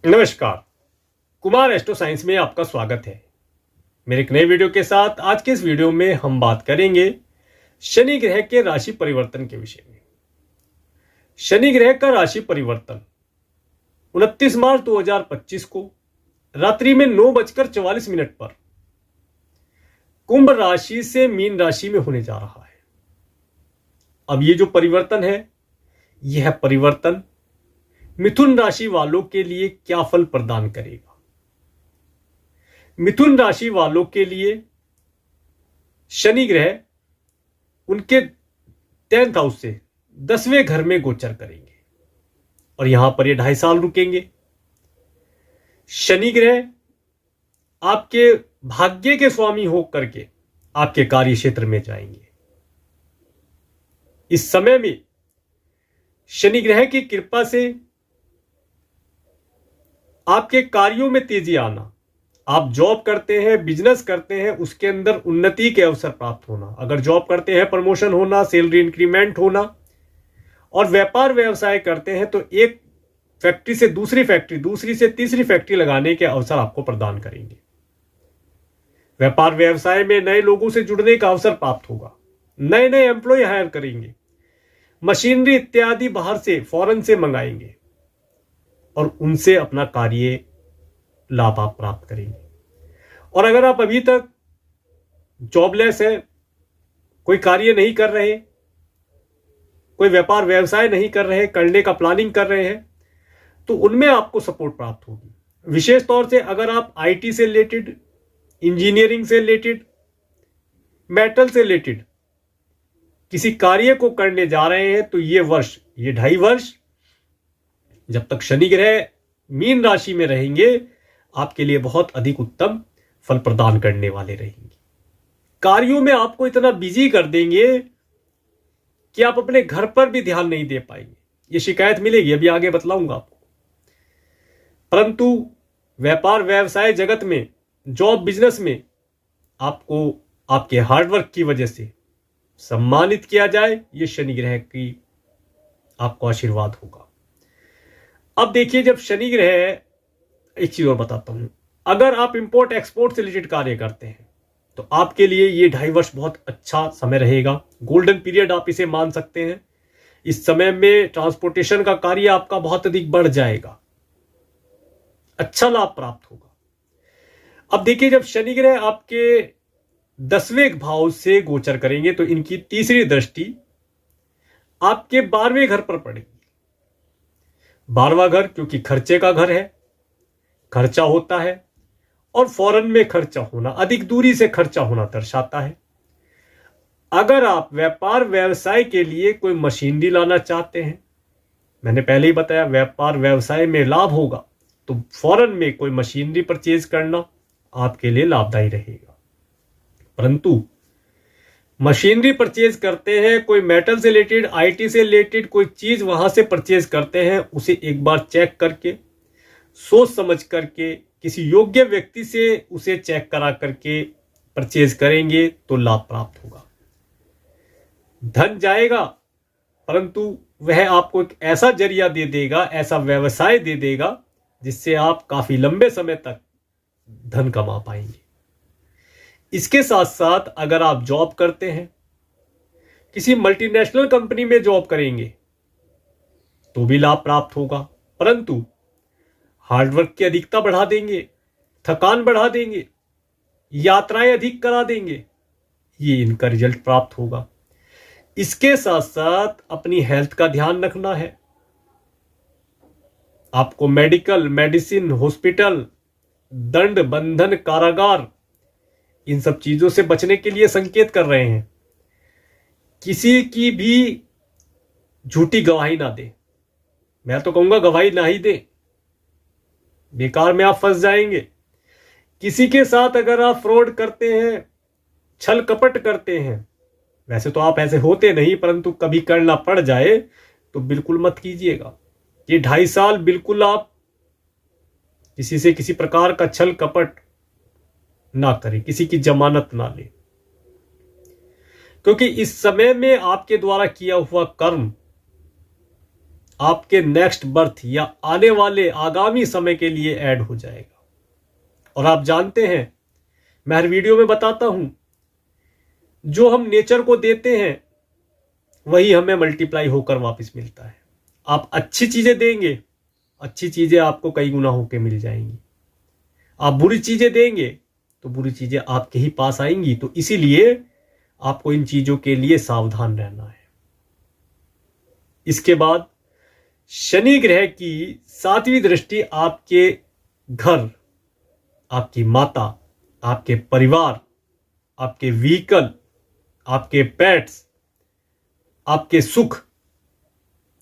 नमस्कार। Kumar astro science में आपका स्वागत है। मेरे एक नए वीडियो के साथ आज के इस वीडियो में हम बात करेंगे शनि ग्रह के राशि परिवर्तन के विषय में। शनि ग्रह का राशि परिवर्तन 29 मार्च 2025 को रात्रि में 9:44 पर कुंभ राशि से मीन राशि में होने जा रहा है। अब ये जो परिवर्तन है, यह परिवर्तन मिथुन राशि वालों के लिए क्या फल प्रदान करेगा। मिथुन राशि वालों के लिए शनि ग्रह उनके 10th हाउस से 10वें घर में गोचर करेंगे और यहां पर ये 2.5 साल रुकेंगे। शनि ग्रह आपके भाग्य के स्वामी होकर के आपके कार्य क्षेत्र में जाएंगे। इस समय में शनि ग्रह की कृपा से आपके कार्यों में तेजी आना, आप जॉब करते हैं, बिजनेस करते हैं, उसके अंदर उन्नति के अवसर प्राप्त होना, अगर जॉब करते हैं प्रमोशन होना, सैलरी इंक्रीमेंट होना, और व्यापार व्यवसाय करते हैं तो एक फैक्ट्री से दूसरी फैक्ट्री, दूसरी से तीसरी फैक्ट्री लगाने के अवसर आपको प्रदान करेंगे। व्यापार व्यवसाय में नए लोगों से जुड़ने का अवसर प्राप्त होगा, नए नए एम्प्लॉय हायर करेंगे, मशीनरी इत्यादि बाहर से फॉरेन से मंगाएंगे और उनसे अपना कार्य लाभ आप प्राप्त करेंगे। और अगर आप अभी तक जॉबलेस है, कोई कार्य नहीं कर रहे, कोई व्यापार व्यवसाय नहीं कर रहे, करने का प्लानिंग कर रहे हैं, तो उनमें आपको सपोर्ट प्राप्त होगी। विशेष तौर से अगर आप आईटी से रिलेटेड, इंजीनियरिंग से रिलेटेड, मेटल से रिलेटेड किसी कार्य को करने जा रहे हैं तो ये वर्ष, ये 2.5 वर्ष जब तक शनि ग्रह मीन राशि में रहेंगे, आपके लिए बहुत अधिक उत्तम फल प्रदान करने वाले रहेंगे। कार्यों में आपको इतना बिजी कर देंगे कि आप अपने घर पर भी ध्यान नहीं दे पाएंगे। ये शिकायत मिलेगी, अभी आगे बतलाऊंगा आपको। परंतु व्यापार व्यवसाय जगत में, जॉब बिजनेस में आपको आपके हार्डवर्क की वजह से सम्मानित किया जाए, ये शनि ग्रह की आपको आशीर्वाद होगा। अब देखिए, जब शनि ग्रह, एक चीज और बताता हूं, अगर आप इंपोर्ट एक्सपोर्ट से रिलेटेड कार्य करते हैं तो आपके लिए ये 2.5 वर्ष बहुत अच्छा समय रहेगा। गोल्डन पीरियड आप इसे मान सकते हैं। इस समय में ट्रांसपोर्टेशन का कार्य आपका बहुत अधिक बढ़ जाएगा, अच्छा लाभ प्राप्त होगा। अब देखिए, जब शनि ग्रह आपके 10वें भाव से गोचर करेंगे तो इनकी तीसरी दृष्टि आपके 12वें घर पर पड़ेगी। 12वां घर क्योंकि खर्चे का घर है, खर्चा होता है, और फॉरेन में खर्चा होना, अधिक दूरी से खर्चा होना दर्शाता है। अगर आप व्यापार व्यवसाय के लिए कोई मशीनरी लाना चाहते हैं, मैंने पहले ही बताया व्यापार व्यवसाय में लाभ होगा, तो फॉरेन में कोई मशीनरी परचेज करना आपके लिए लाभदायी रहेगा। परंतु मशीनरी परचेज करते हैं, कोई मेटल से रिलेटेड, आईटी से रिलेटेड कोई चीज वहां से परचेज करते हैं, उसे एक बार चेक करके, सोच समझ करके, किसी योग्य व्यक्ति से उसे चेक करा करके परचेज करेंगे तो लाभ प्राप्त होगा। धन जाएगा, परंतु वह आपको एक ऐसा जरिया दे देगा, ऐसा व्यवसाय दे देगा जिससे आप काफी लंबे समय तक धन कमा पाएंगे। इसके साथ साथ अगर आप जॉब करते हैं, किसी मल्टीनेशनल कंपनी में जॉब करेंगे तो भी लाभ प्राप्त होगा, परंतु हार्डवर्क की अधिकता बढ़ा देंगे, थकान बढ़ा देंगे, यात्राएं अधिक करा देंगे, ये इनका रिजल्ट प्राप्त होगा। इसके साथ साथ अपनी हेल्थ का ध्यान रखना है। आपको मेडिकल, मेडिसिन, हॉस्पिटल, दंड, बंधन, कारागार, इन सब चीजों से बचने के लिए संकेत कर रहे हैं। किसी की भी झूठी गवाही ना दे, मैं तो कहूंगा गवाही ना ही दे, बेकार में आप फंस जाएंगे। किसी के साथ अगर आप फ्रॉड करते हैं, छल कपट करते हैं, वैसे तो आप ऐसे होते नहीं, परंतु कभी करना पड़ जाए तो बिल्कुल मत कीजिएगा। ये 2.5 साल बिल्कुल आप किसी से किसी प्रकार का छल कपट ना करें, किसी की जमानत ना ले, क्योंकि इस समय में आपके द्वारा किया हुआ कर्म आपके नेक्स्ट बर्थ या आने वाले आगामी समय के लिए ऐड हो जाएगा। और आप जानते हैं, मैं हर वीडियो में बताता हूं, जो हम नेचर को देते हैं वही हमें मल्टीप्लाई होकर वापस मिलता है। आप अच्छी चीजें देंगे, अच्छी चीजें आपको कई गुना होकर मिल जाएंगी। आप बुरी चीजें देंगे तो बुरी चीजें आपके ही पास आएंगी। तो इसीलिए आपको इन चीजों के लिए सावधान रहना है। इसके बाद शनि ग्रह की 7वीं दृष्टि आपके घर, आपकी माता, आपके परिवार, आपके व्हीकल, आपके पेट्स, आपके सुख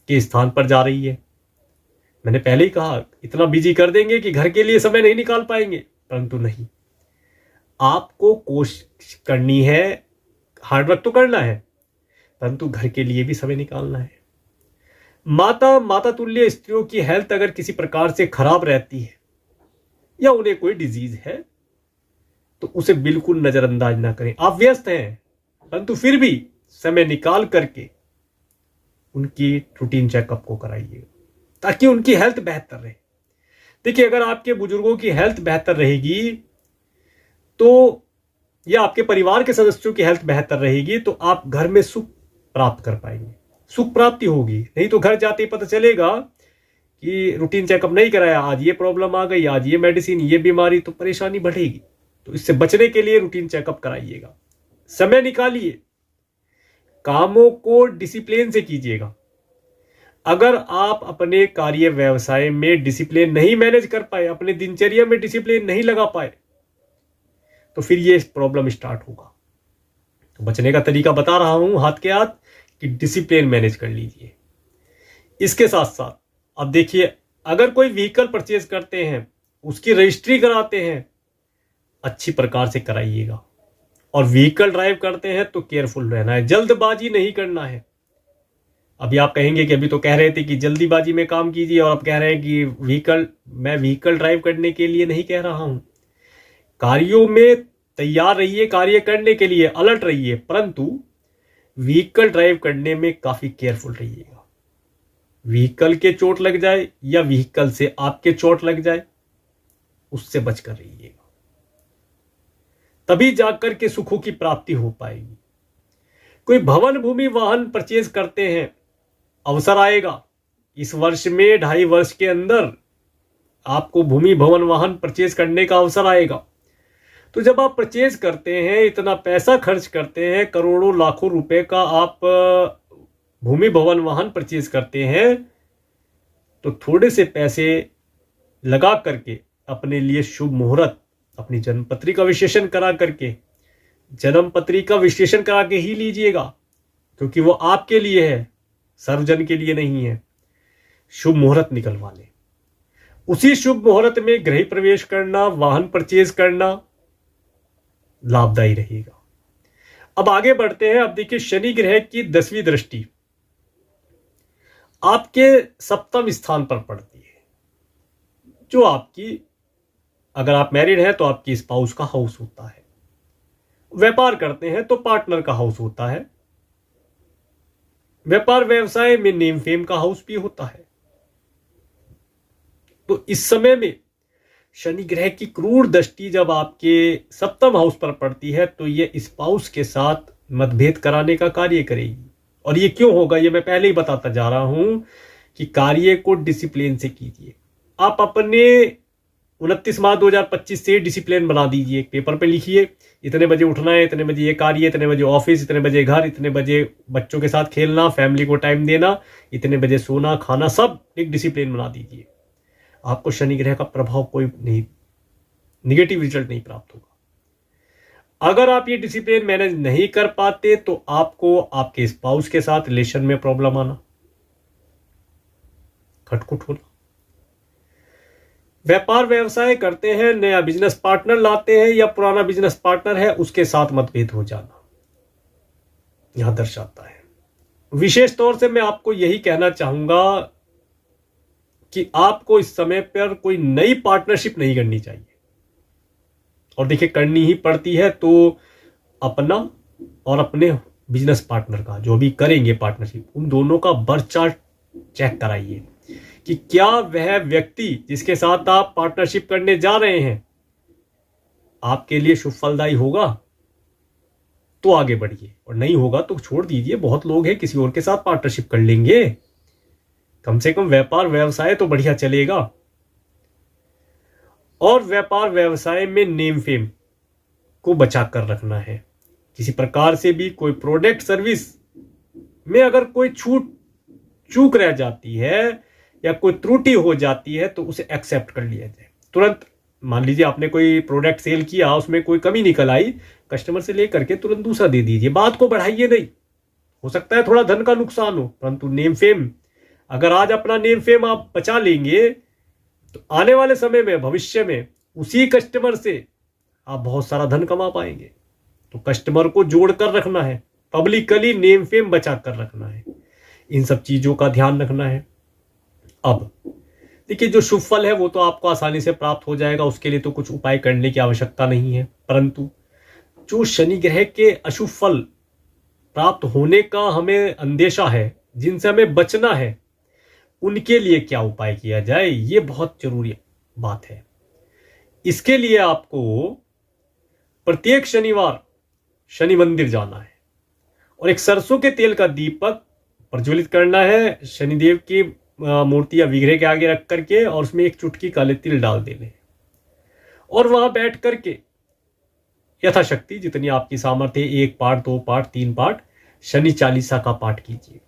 के स्थान पर जा रही है। मैंने पहले ही कहा, इतना बिजी कर देंगे कि घर के लिए समय नहीं निकाल पाएंगे, परंतु नहीं, आपको कोशिश करनी है, हार्डवर्क तो करना है, परंतु घर के लिए भी समय निकालना है। माता तुल्य स्त्रियों की हेल्थ अगर किसी प्रकार से खराब रहती है या उन्हें कोई डिजीज है तो उसे बिल्कुल नजरअंदाज ना करें। आप व्यस्त हैं, परंतु फिर भी समय निकाल करके उनकी रूटीन चेकअप को कराइए ताकि उनकी हेल्थ बेहतर रहे। देखिए, अगर आपके बुजुर्गों की हेल्थ बेहतर रहेगी तो या आपके परिवार के सदस्यों की हेल्थ बेहतर रहेगी तो आप घर में सुख प्राप्त कर पाएंगे, सुख प्राप्ति होगी। नहीं तो घर जाते ही पता चलेगा कि रूटीन चेकअप नहीं कराया, आज ये प्रॉब्लम आ गई, आज ये मेडिसिन, ये बीमारी, तो परेशानी बढ़ेगी। तो इससे बचने के लिए रूटीन चेकअप कराइएगा, समय निकालिए, कामों को डिसिप्लिन से कीजिएगा। अगर आप अपने कार्य व्यवसाय में डिसिप्लिन नहीं मैनेज कर पाए, अपने दिनचर्या में डिसिप्लिन नहीं लगा पाए, तो फिर ये प्रॉब्लम स्टार्ट होगा। तो बचने का तरीका बता रहा हूं हाथ के हाथ कि डिसिप्लिन मैनेज कर लीजिए। इसके साथ साथ अब देखिए, अगर कोई व्हीकल परचेज करते हैं, उसकी रजिस्ट्री कराते हैं, अच्छी प्रकार से कराइएगा। और व्हीकल ड्राइव करते हैं तो केयरफुल रहना है, जल्दबाजी नहीं करना है। अभी आप कहेंगे कि अभी तो कह रहे थे कि जल्दीबाजी में काम कीजिए और अब कह रहे हैं कि मैं व्हीकल ड्राइव करने के लिए नहीं कह रहा हूं। कार्यों में तैयार रहिए, कार्य करने के लिए अलर्ट रहिए, परंतु व्हीकल ड्राइव करने में काफी केयरफुल रहिएगा। व्हीकल के चोट लग जाए या व्हीकल से आपके चोट लग जाए, उससे बचकर रहिएगा, तभी जाकर के सुखों की प्राप्ति हो पाएगी। कोई भवन भूमि वाहन परचेज करते हैं, अवसर आएगा इस वर्ष में, 2.5 वर्ष के अंदर आपको भूमि भवन वाहन परचेज करने का अवसर आएगा। तो जब आप परचेज करते हैं, इतना पैसा खर्च करते हैं, करोड़ों लाखों रुपए का आप भूमि भवन वाहन परचेज करते हैं, तो थोड़े से पैसे लगा करके अपने लिए शुभ मुहूर्त, अपनी जन्मपत्री का विश्लेषण करा करके, जन्मपत्री का विश्लेषण करा के ही लीजिएगा, क्योंकि वो आपके लिए है, सर्वजन के लिए नहीं है। शुभ मुहूर्त निकलवा लें, उसी शुभ मुहूर्त में गृह प्रवेश करना, वाहन परचेज करना लाभदायी रहेगा। अब आगे बढ़ते हैं। अब देखिए, शनि ग्रह की 10वीं दृष्टि आपके 7वें स्थान पर पड़ती है, जो आपकी, अगर आप मैरिड हैं तो आपकी स्पाउस का हाउस होता है, व्यापार करते हैं तो पार्टनर का हाउस होता है, व्यापार व्यवसाय में नेम फेम का हाउस भी होता है। तो इस समय में शनि ग्रह की क्रूर दृष्टि जब आपके 7वें हाउस पर पड़ती है तो ये स्पाउस के साथ मतभेद कराने का कार्य करेगी। और ये क्यों होगा, ये मैं पहले ही बताता जा रहा हूं कि कार्य को डिसिप्लिन से कीजिए। आप अपने 29 मार्च 2025 से डिसिप्लिन बना दीजिए, एक पेपर पे लिखिए, इतने बजे उठना है, इतने बजे ये कार्य, इतने बजे ऑफिस, इतने बजे घर, इतने बजे बच्चों के साथ खेलना, फैमिली को टाइम देना, इतने बजे सोना खाना, सब एक डिसिप्लिन बना दीजिए। आपको शनि ग्रह का प्रभाव कोई नहीं, निगेटिव रिजल्ट नहीं प्राप्त होगा। अगर आप ये डिसिप्लिन मैनेज नहीं कर पाते तो आपको आपके स्पाउस के साथ रिलेशन में प्रॉब्लम आना, खटखुट होना, व्यापार व्यवसाय करते हैं, नया बिजनेस पार्टनर लाते हैं या पुराना बिजनेस पार्टनर है उसके साथ मतभेद हो जाना यहां दर्शाता है। विशेष तौर से मैं आपको यही कहना चाहूंगा कि आपको इस समय पर कोई नई पार्टनरशिप नहीं करनी चाहिए। और देखिए, करनी ही पड़ती है तो अपना और अपने बिजनेस पार्टनर का, जो भी करेंगे पार्टनरशिप, उन दोनों का बर्थ चार्ट चेक कराइए कि क्या वह व्यक्ति जिसके साथ आप पार्टनरशिप करने जा रहे हैं आपके लिए शुभ फलदायी होगा, तो आगे बढ़िए, और नहीं होगा तो छोड़ दीजिए। बहुत लोग हैं किसी और के साथ पार्टनरशिप कर लेंगे, कम से कम व्यापार व्यवसाय तो बढ़िया चलेगा। और व्यापार व्यवसाय में नेम फेम को बचा कर रखना है। किसी प्रकार से भी कोई प्रोडक्ट सर्विस में अगर कोई चूक रह जाती है या कोई त्रुटि हो जाती है तो उसे एक्सेप्ट कर लिया जाए तुरंत। मान लीजिए आपने कोई प्रोडक्ट सेल किया, उसमें कोई कमी निकल आई, कस्टमर से लेकर के तुरंत दूसरा दे दीजिए, बात को बढ़ाइए नहीं। हो सकता है थोड़ा धन का नुकसान हो, परंतु नेम फेम, अगर आज अपना नेम फेम आप बचा लेंगे तो आने वाले समय में, भविष्य में उसी कस्टमर से आप बहुत सारा धन कमा पाएंगे। तो कस्टमर को जोड़ कर रखना है, पब्लिकली नेम फेम बचा कर रखना है, इन सब चीजों का ध्यान रखना है। अब देखिए, जो शुभ फल है वो तो आपको आसानी से प्राप्त हो जाएगा, उसके लिए तो कुछ उपाय करने की आवश्यकता नहीं है। परंतु जो शनि ग्रह के अशुभ फल प्राप्त होने का हमें अंदेशा है, जिनसे हमें बचना है, उनके लिए क्या उपाय किया जाए, ये बहुत जरूरी बात है। इसके लिए आपको प्रत्येक शनिवार शनि मंदिर जाना है और एक सरसों के तेल का दीपक प्रज्वलित करना है शनिदेव की मूर्ति या विग्रह के आगे रख करके, और उसमें एक चुटकी काले तिल डाल देने, और वहां बैठ करके यथाशक्ति जितनी आपकी सामर्थ्य, 1 पाठ 2 पाठ 3 पाठ शनि चालीसा का पाठ कीजिए।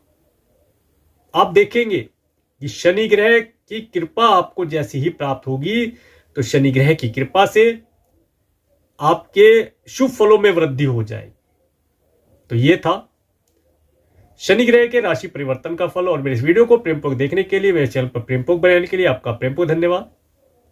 आप देखेंगे कि शनि ग्रह की कृपा आपको जैसी ही प्राप्त होगी तो शनि ग्रह की कृपा से आपके शुभ फलों में वृद्धि हो जाएगी। तो ये था शनि ग्रह के राशि परिवर्तन का फल। और मेरे इस वीडियो को प्रेमपूर्वक देखने के लिए, मेरे चैनल पर प्रेमपूर्वक बनाने के लिए आपका प्रेमपूर्वक धन्यवाद।